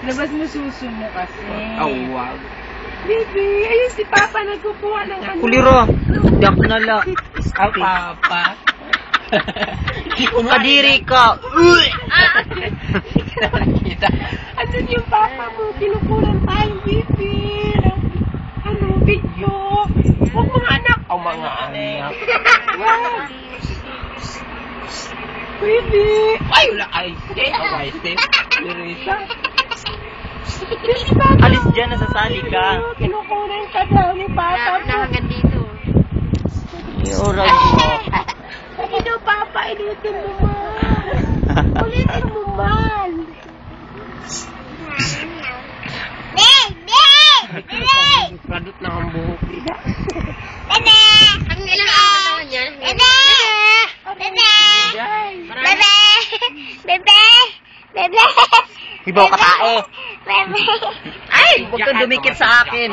Labas mo suso mo kasi. Awag. Baby, ayun si Papa nagkukuha ng ano. Kuliro. Dak na la. Ang papa. Kadiri ka. Hindi ka naman nakita. Andun yung Papa mo, kinukulang tayo, baby. Ano, video. Huwag mga anak. Ang mga anak. Wow. Baby. Ay, wala ay. Stay. Away, stay. Mirisa. Alis dyan, nasasali ka. Kinukulang ka daw ni Papa mo. Hanggang dito. Iorag mo. Ino, Papa, ulitin mo man. Ulitin mo man. Pradot na ang buhok. Ang ilang araw naman yan? Ibaw ka tae. Ay, huwag kang dumikit sa akin.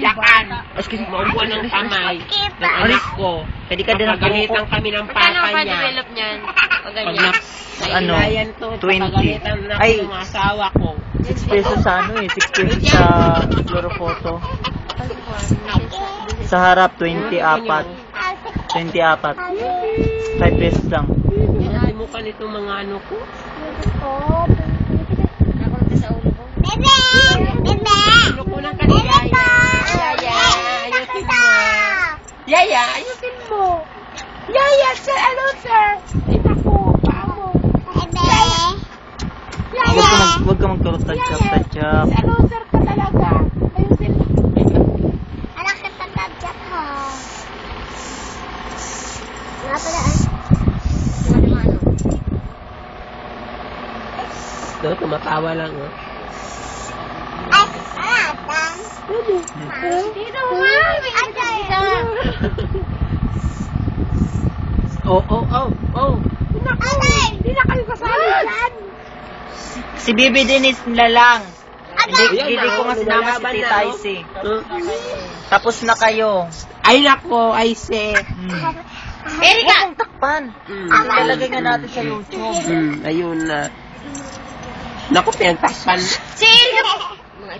Yakan. Kasi maubuan ng kamay. Ng anak ko. Pwede ka din ang Pagalitan kami ng Magkano papa pa niya. develop niyan? Pag Pag ganyan. Ano? nailayan to, 20. pagalitan na Ay. ng asawa ko. 6 pesos sa ano eh. 6 pesos sa fluorophoto. Sa harap, 24. 24. 5 pesos lang. Hindi mo ka nito mga ano ko. Nakunta sa ulo ko. Ano ko lang ka ni Yaya. Yaya, ayusin mo. Yaya, ayusin mo. Yaya, sir, ano, sir? Ito ko, paamo. Huwag ka magturot-tadjak. Ano, sir, ka talaga? Ayusin mo. Ito, tumatawa lang. Oh. Dito, mami. Oh. Hindi na kayo kasali dyan. Si Bibi Dennis nila lang. Hindi Ayan, ko nga sinama si lumalaban Tita na, oh. Icy. Tapos na kayo. Ay nako, ay se. Erika! Huwag mong takpan. Mm. Ilalagay nga natin sa YouTube. Ayun na. Naku, pinagtakpan.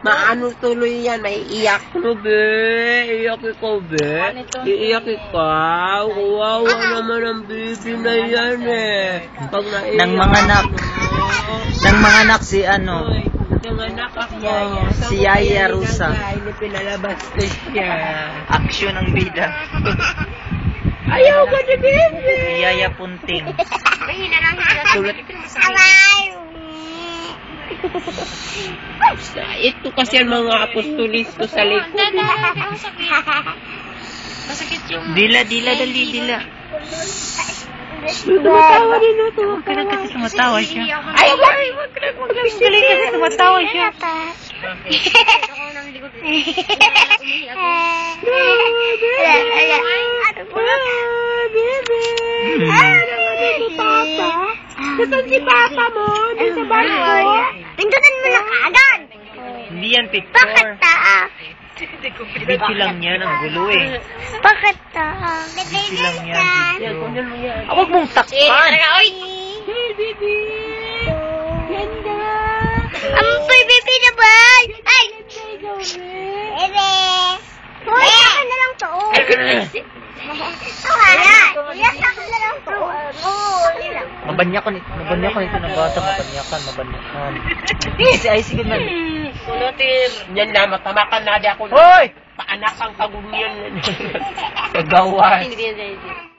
Maano tuloy yan, may iyak no, be. Iyak ikaw, be. Iiyak ikaw. Kawawa naman ang baby na yan, eh. Pag naiyak Nang mga anak. Nang mga anak si ano. Nang anak ako. Si Yaya Rusa. Hindi pinalabas ko siya. Aksyon ng bida. Ayaw ko ni baby. Si Yaya Punting. Mahina lang yung Sulat. Ito kasi ang mga apostolis ko sa likod. Masakit yung... Dila, dali. Tumatawa din ito. Huwag ka lang kasi tumatawa siya. Ay, wag ka lang. Dali kasi tumatawa siya. Ako nang likod. Umiiyak ako. Baby. Ano Papa? Nasaan si Papa mo? Doon sa barko? Pindutan mo na kaagad. Hindi yan picture. taa? Video lang yan, ang gulo eh. Bakit taa? Video lang yan, video. Huwag mong takpan. Oy! Hey, baby. Ganda. Amoy, baby naman! Ay! Ebe. Hoy, saka na lang to. Wala. Kuya, saka na lang to. Mabanyakan ito ng bata, mabanyakan. Si Icy ko na. Kunutin. Yan na, matamakan na di ako. Hoy! Paanak ang kagunyan. Kagawan. Hindi yan.